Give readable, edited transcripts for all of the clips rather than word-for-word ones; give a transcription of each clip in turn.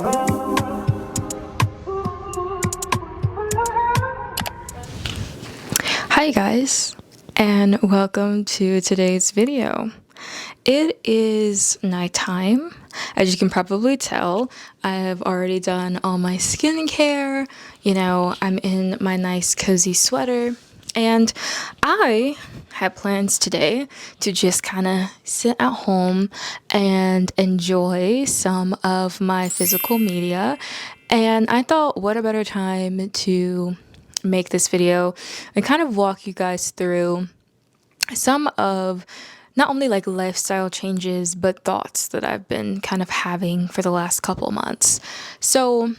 Hi guys, and welcome to today's video. It is nighttime. As you can probably tell, I have already done all my skincare. I'm in my nice cozy sweater, and I had plans today to just kind of sit at home and enjoy some of my physical media. And I thought, what a better time to make this video and kind of walk you guys through some of not only like lifestyle changes but thoughts that I've been kind of having for the last couple months. So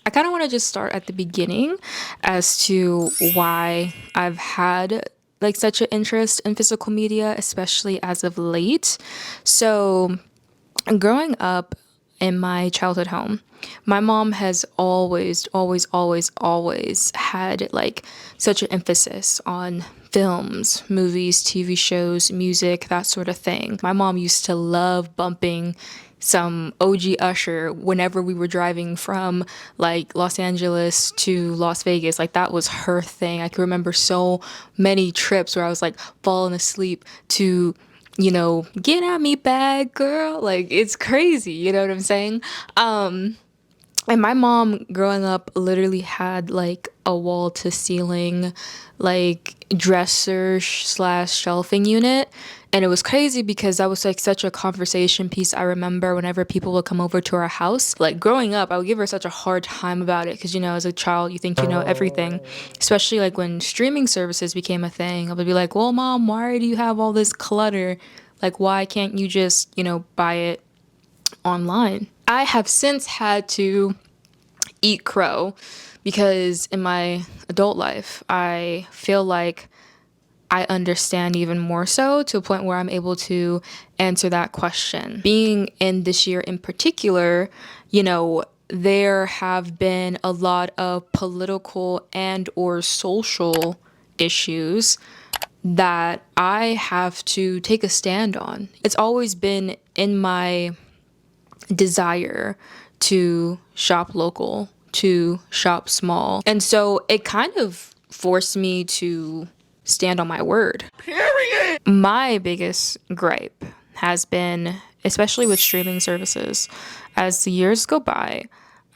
I kind of want to just start at the beginning as to why I've had like such an interest in physical media, especially as of late. So growing up in my childhood home, my mom has always had like such an emphasis on films, movies, TV shows, music, that sort of thing. My mom used to love bumping some OG Usher whenever we were driving from like Los Angeles to Las Vegas. Like that was her thing. I can remember so many trips where I was like falling asleep to get at me bad girl. Like it's crazy, you know what I'm saying? And my mom growing up literally had like a wall to ceiling like dresser slash shelving unit. And it was crazy because that was like such a conversation piece. I remember whenever people would come over to our house, like growing up, I would give her such a hard time about it because, as a child, you think you know everything, especially like when streaming services became a thing. I would be like, well, mom, why do you have all this clutter? Like, why can't you just, buy it online? I have since had to eat crow because in my adult life, I feel like I understand even more so to a point where I'm able to answer that question. Being in this year in particular, there have been a lot of political and or social issues that I have to take a stand on. It's always been in my desire to shop local, to shop small. And so it kind of forced me to stand on my word. Period. My biggest gripe has been, especially with streaming services, as the years go by,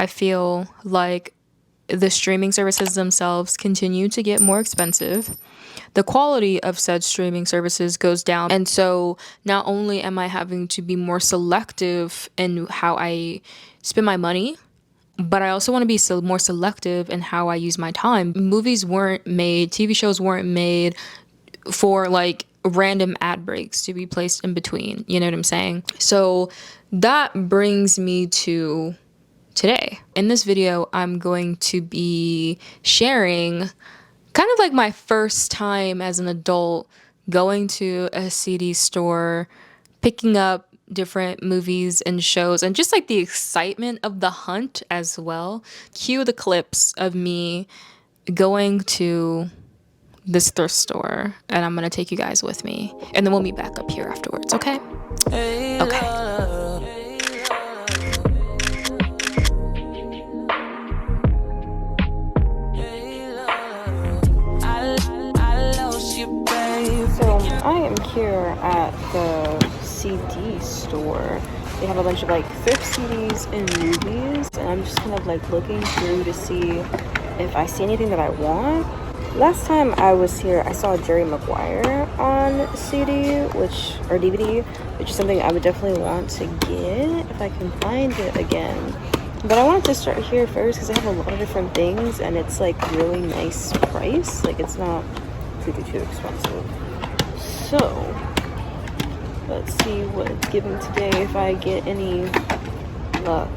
I feel like the streaming services themselves continue to get more expensive. The quality of said streaming services goes down. And so not only am I having to be more selective in how I spend my money, but I also want to be more selective in how I use my time. Movies weren't made, TV shows weren't made for like random ad breaks to be placed in between. You know what I'm saying? So that brings me to today. In this video, I'm going to be sharing kind of like my first time as an adult going to a CD store, picking up different movies and shows, and just like the excitement of the hunt as well. Cue the clips of me going to this thrift store, and I'm gonna take you guys with me, and then we'll meet back up here afterwards, okay? Okay. So I am here at the CD store. They have a bunch of like thrift CDs and movies, and I'm just kind of like looking through to see if I see anything that I want. Last time I was here, I saw Jerry Maguire on CD, or DVD, which is something I would definitely want to get if I can find it again. But I wanted to start here first because they have a lot of different things, and it's like really nice price. Like it's not too expensive. So let's see what it's giving today if I get any luck.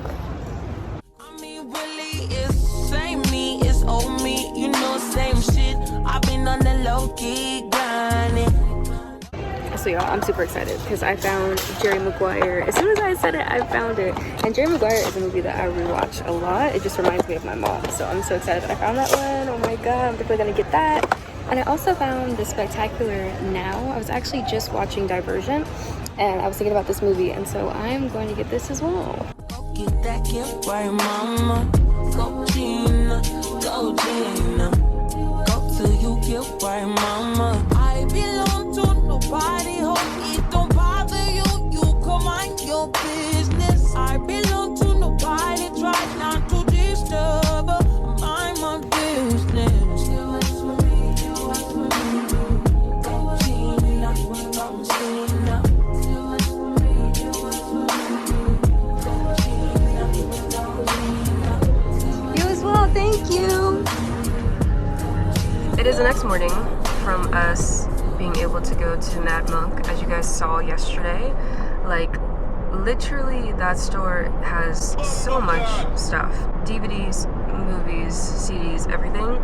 I mean, really, it's same me, it's old me, same shit. I've been on the low key grinding. So y'all, I'm super excited because I found Jerry Maguire. As soon as I said it, I found it. And Jerry Maguire is a movie that I rewatch a lot. It just reminds me of my mom. So I'm so excited that I found that one. Oh my god, I'm definitely gonna get that. And I also found The Spectacular Now. I was actually just watching Divergent, and I was thinking about this movie, and so I'm going to get this as well. get that gift right, mama. Go Gina, go Gina. Go till you get right, mama. I belong to nobody, hope it don't bother you. You come mind your business. I belong to nobody, try not to disturb her. Mind my business. You ask for me, you ask for me. Go Gina, go Gina. You ask for me, you ask for me. Go Gina, go Gina. You as well, thank you. It is the next morning from us being able to go to Mad Monk, as you guys saw yesterday. Like, literally that store has so much stuff. DVDs, movies, CDs, everything.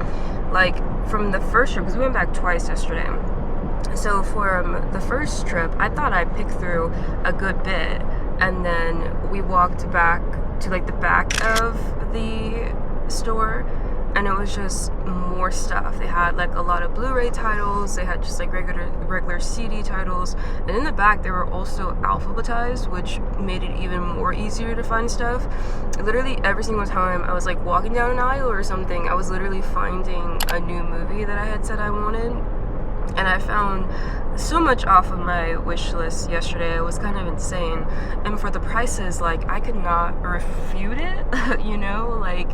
Like, from the first trip, because we went back twice yesterday. So for the first trip, I thought I'd pick through a good bit, and then we walked back to like the back of the store, and it was just more stuff. They had like a lot of Blu-ray titles, they had just like regular CD titles, and in the back they were also alphabetized, which made it even more easier to find stuff. Literally every single time I was like walking down an aisle or something, I was literally finding a new movie that I had said I wanted. And I found so much off of my wish list yesterday. It was kind of insane. And for the prices, like, I could not refute it, you know? Like,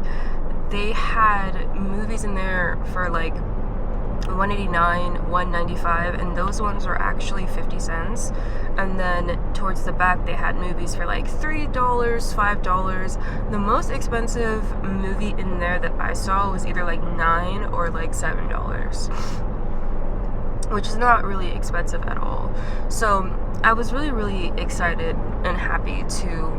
they had movies in there for like $189, $195, and those ones were actually 50 cents. And then towards the back they had movies for like $3, $5. The most expensive movie in there that I saw was either like $9 or like $7, which is not really expensive at all. So I was really excited and happy to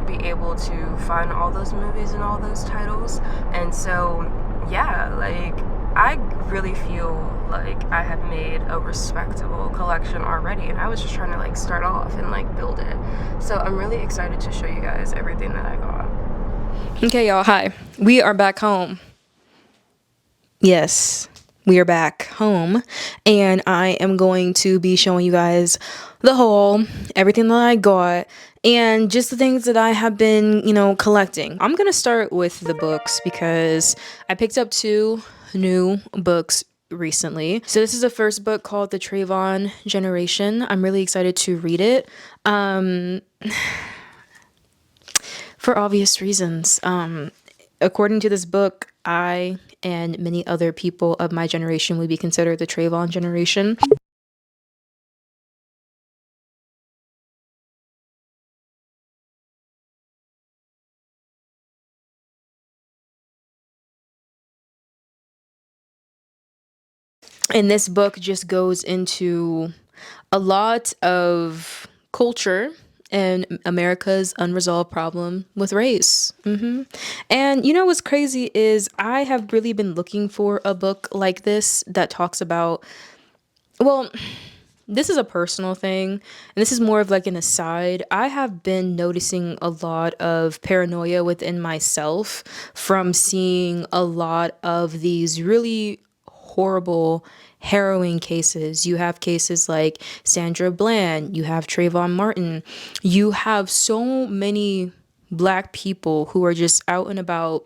be able to find all those movies and all those titles. And so yeah, like, I really feel like I have made a respectable collection already, and I was just trying to like start off and like build it. So I'm really excited to show you guys everything that I got. Okay, y'all, hi. We are back home. Yes, we are back home, and I am going to be showing you guys the haul, everything that I got, and just the things that I have been, collecting. I'm gonna start with the books because I picked up 2 new books recently. So this is the first book called The Trayvon Generation. I'm really excited to read it. For obvious reasons. According to this book, I and many other people of my generation would be considered the Trayvon generation. And this book just goes into a lot of culture and America's unresolved problem with race. And what's crazy is I have really been looking for a book like this that talks about, well, this is a personal thing, and this is more of like an aside. I have been noticing a lot of paranoia within myself from seeing a lot of these really horrible, harrowing cases. You have cases like Sandra Bland, you have Trayvon Martin, you have so many Black people who are just out and about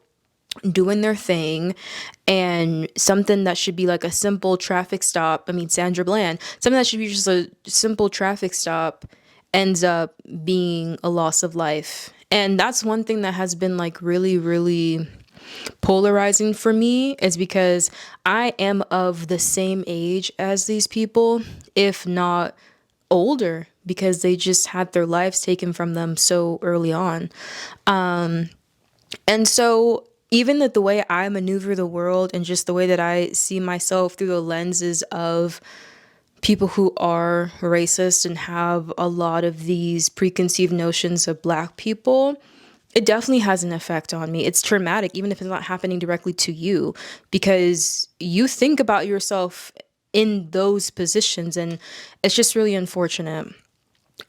doing their thing, and something that should be like a simple traffic stop, Sandra Bland, something that should be just a simple traffic stop ends up being a loss of life. And that's one thing that has been like really polarizing for me, is because I am of the same age as these people, if not older, because they just had their lives taken from them so early on. And so even that the way I maneuver the world and just the way that I see myself through the lenses of people who are racist and have a lot of these preconceived notions of Black people, it definitely has an effect on me. It's traumatic, even if it's not happening directly to you, because you think about yourself in those positions, and it's just really unfortunate.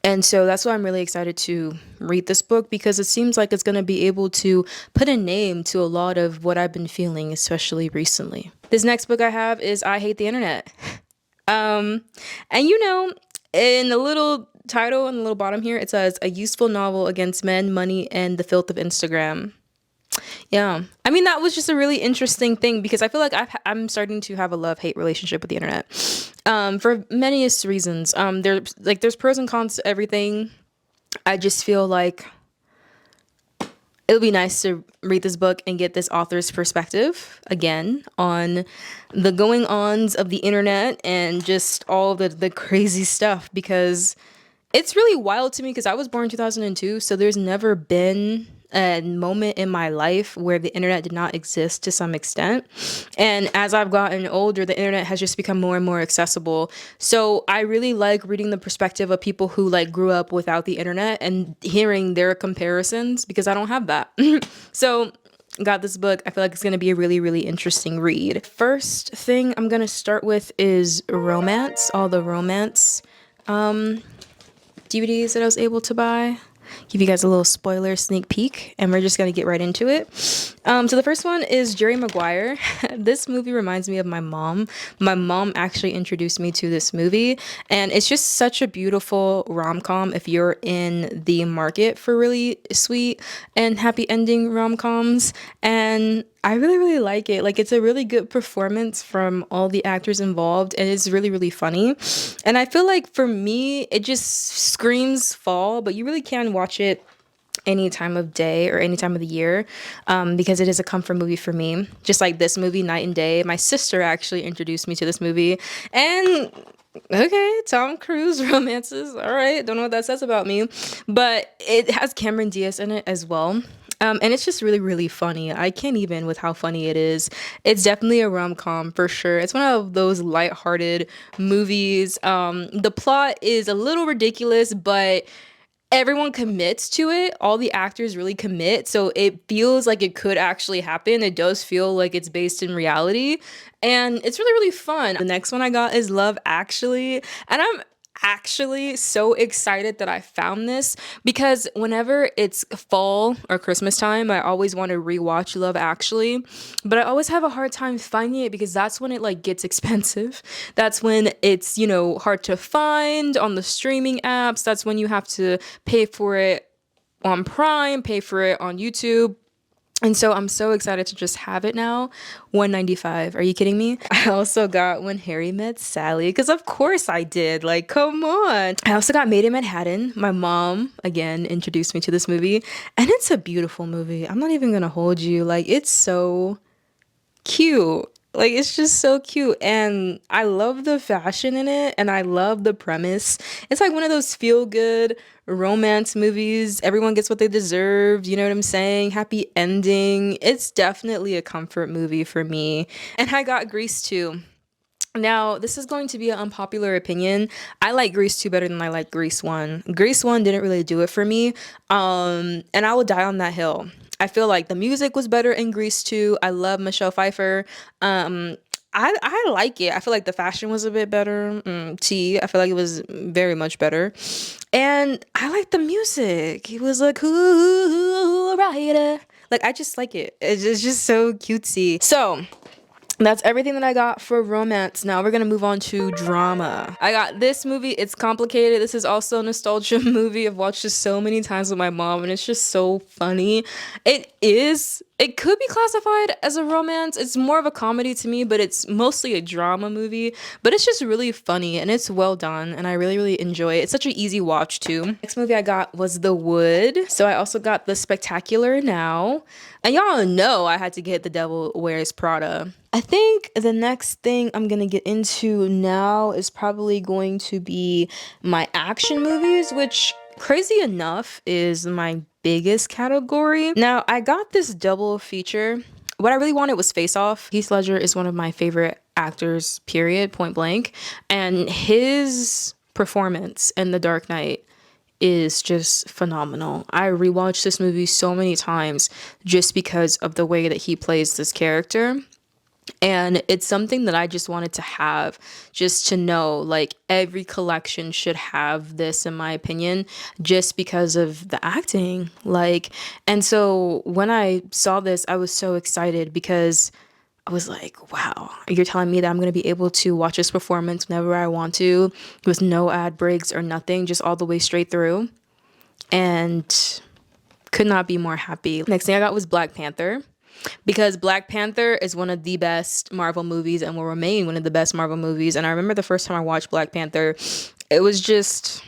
And so that's why I'm really excited to read this book, because it seems like it's going to be able to put a name to a lot of what I've been feeling, especially recently. This next book I have is I Hate the Internet. And in a little title on the little bottom here, it says a useful novel against men, money, and the filth of Instagram. Yeah. I mean, that was just a really interesting thing because I feel like I'm starting to have a love-hate relationship with the internet. For many reasons. There's pros and cons to everything. I just feel like it would be nice to read this book and get this author's perspective again on the going-ons of the internet and just all the crazy stuff, because it's really wild to me because I was born in 2002, so there's never been a moment in my life where the internet did not exist to some extent. And as I've gotten older, the internet has just become more and more accessible. So I really like reading the perspective of people who like grew up without the internet and hearing their comparisons, because I don't have that. So got this book. I feel like it's going to be a really, really interesting read. First thing I'm going to start with is romance, all the romance DVDs that I was able to buy. Give you guys a little spoiler sneak peek, and we're just gonna get right into it. So the first one is Jerry Maguire. This movie reminds me of my mom. My mom actually introduced me to this movie, and it's just such a beautiful rom-com if you're in the market for really sweet and happy ending rom-coms. And I really, really like it. Like, it's a really good performance from all the actors involved, and it's really, really funny. And I feel like for me, it just screams fall, but you really can watch it any time of day or any time of the year, because it is a comfort movie for me. Just like this movie, Night and Day. My sister actually introduced me to this movie, and okay, Tom Cruise romances. All right, don't know what that says about me, but it has Cameron Diaz in it as well. And it's just really, really funny. I can't even with how funny it is. It's definitely a rom-com for sure. It's one of those lighthearted movies. The plot is a little ridiculous, but everyone commits to it. All the actors really commit. So it feels like it could actually happen. It does feel like it's based in reality. And it's really, really fun. The next one I got is Love Actually. And I'm actually so excited that I found this, because whenever it's fall or Christmas time, I always want to rewatch Love Actually, but I always have a hard time finding it because that's when it like gets expensive. That's when it's, you know, hard to find on the streaming apps. That's when you have to pay for it on Prime, pay for it on YouTube. And so I'm so excited to just have it now. $1.95. Are you kidding me? I also got When Harry Met Sally, because of course I did. Like, come on. I also got Made in Manhattan. My mom, again, introduced me to this movie. And it's a beautiful movie. I'm not even going to hold you. Like, it's so cute. Like, it's just so cute. And I love the fashion in it. And I love the premise. It's like one of those feel-good romance movies. Everyone gets what they deserve. You know what I'm saying? Happy ending. It's definitely a comfort movie for me. And I got Grease 2. Now, this is going to be an unpopular opinion. I like Grease 2 better than I like Grease 1. Grease 1 didn't really do it for me. And I will die on that hill. I feel like the music was better in Grease 2. I love Michelle Pfeiffer. I like it. I feel like the fashion was a bit better. I feel like it was very much better. And I like the music. It was like, ooh, rider. Like, I just like it. It's just so cutesy. So that's everything that I got for romance. Now we're gonna move on to drama. I got this movie. It's complicated. This is also a nostalgia movie. I've watched this so many times with my mom, and it's just so funny. It could be classified as a romance. It's more of a comedy to me, but it's mostly a drama movie. But it's just really funny, and it's well done, and I really, really enjoy it. It's such an easy watch too. Next movie I got was The Wood. So I also got The Spectacular Now. And y'all know I had to get The Devil Wears Prada. I think the next thing I'm gonna get into now is probably going to be my action movies, which crazy enough is my biggest category. Now, I got this double feature. What I really wanted was Face Off. Heath Ledger is one of my favorite actors, period, point blank. And his performance in The Dark Knight is just phenomenal. I rewatched this movie so many times just because of the way that he plays this character. And it's something that I just wanted to have, just to know, like, every collection should have this, in my opinion, just because of the acting. Like, and so when I saw this, I was so excited because I was like, wow, you're telling me that I'm going to be able to watch this performance whenever I want to with no ad breaks or nothing, just all the way straight through. And could not be more happy. Next thing I got was Black Panther, because Black Panther is one of the best Marvel movies and will remain one of the best Marvel movies. And I remember the first time I watched Black Panther, it was just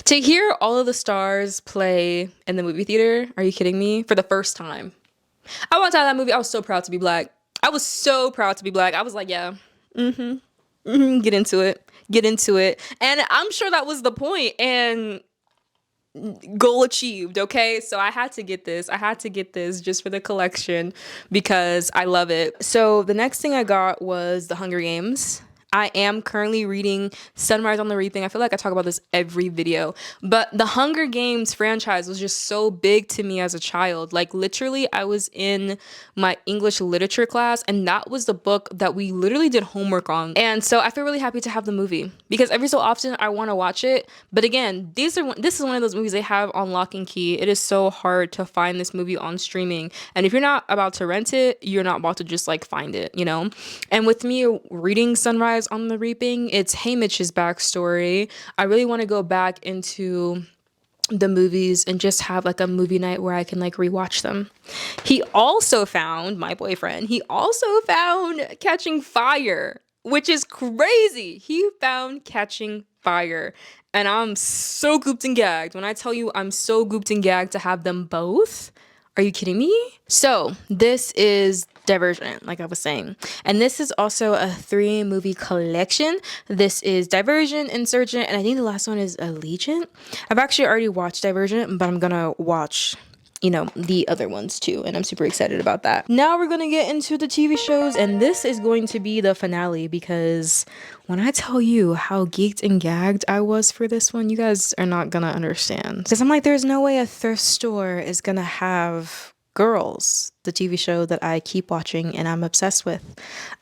to hear all of the stars play in the movie theater. Are you kidding me? For the first time. I want to tell that movie, I was so proud to be Black. I was so proud to be Black. I was like, yeah, get into it. And I'm sure that was the point, and goal achieved. Okay, so I had to get this just for the collection because I love it. So the next thing I got was The Hunger Games. I am currently reading Sunrise on the Reaping. I feel like I talk about this every video, but the Hunger Games franchise was just so big to me as a child. Like literally, I was in my English literature class and that was the book that we literally did homework on. And so I feel really happy to have the movie because every so often I want to watch it. But again, this is one of those movies they have on lock and key. It is so hard to find this movie on streaming. And if you're not about to rent it, you're not about to just like find it, you know? And with me reading Sunrise on the Reaping, it's Haymitch's backstory. I really want to go back into the movies and just have like a movie night where I can like rewatch them. He also found, my boyfriend, he also found Catching Fire, which is crazy. He found Catching Fire. And I'm so gooped and gagged. When I tell you I'm so gooped and gagged to have them both, are you kidding me? So this is Divergent, like I was saying. And this is also a 3-movie collection. This is Divergent, Insurgent, and I think the last one is Allegiant. I've actually already watched Divergent, but I'm gonna watch, you know, the other ones too, and I'm super excited about that. Now we're gonna get into the TV shows, and this is going to be the finale because when I tell you how geeked and gagged I was for this one, you guys are not gonna understand. Because I'm like, there's no way a thrift store is gonna have Girls, the TV show that I keep watching and I'm obsessed with.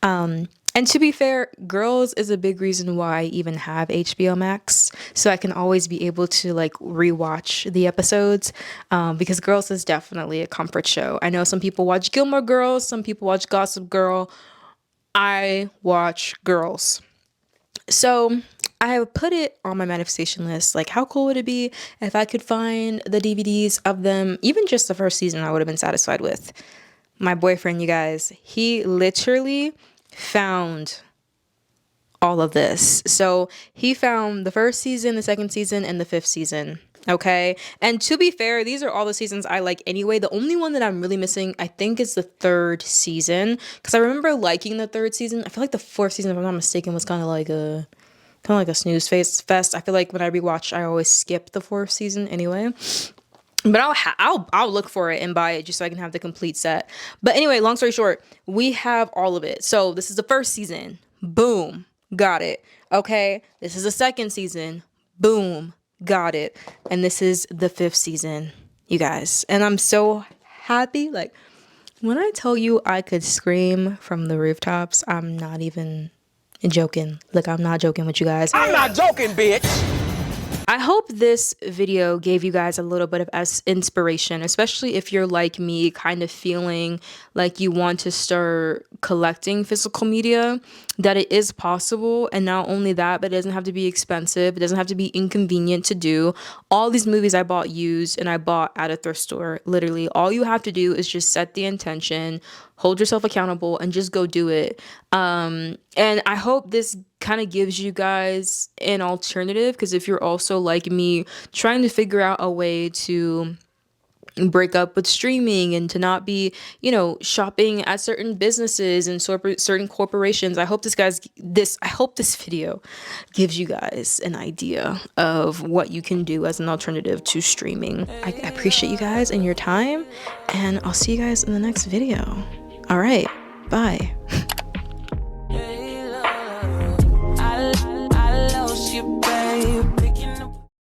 And to be fair, Girls is a big reason why I even have HBO Max, so I can always be able to like rewatch the episodes, because Girls is definitely a comfort show. I know some people watch Gilmore Girls, some people watch Gossip Girl. I watch Girls. So I have put it on my manifestation list. Like, how cool would it be if I could find the DVDs of them? Even just the first season, I would have been satisfied with. My boyfriend, you guys, he literally found all of this. So he found the first season, the second season, and the 5th season. Okay. And to be fair, these are all the seasons I like anyway. The only one that I'm really missing, I think, is the 3rd season. Because I remember liking the 3rd season. I feel like the 4th season, if I'm not mistaken, was kind of like a snooze fest. I feel like when I rewatch, I always skip the 4th season anyway. But I'll look for it and buy it just so I can have the complete set. But anyway, long story short, we have all of it. So this is the 1st season. Boom. Got it. Okay. This is the 2nd season. Boom. Got it. And this is the 5th season, you guys. And I'm so happy. Like, when I tell you I could scream from the rooftops, I'm not even joking. Like, I'm not joking with you guys. I'm not joking, bitch. I hope this video gave you guys a little bit of inspiration, especially if you're like me, kind of feeling like you want to start collecting physical media, that it is possible. And not only that, but it doesn't have to be expensive. It doesn't have to be inconvenient to do. All these movies I bought used and I bought at a thrift store. Literally, all you have to do is just set the intention, hold yourself accountable, and just go do it. And I hope this kind of gives you guys an alternative, because if you're also like me, trying to figure out a way to break up with streaming and to not be, you know, shopping at certain businesses and certain corporations, I hope this video gives you guys an idea of what you can do as an alternative to streaming. I appreciate you guys and your time, and I'll see you guys in the next video. All right, bye.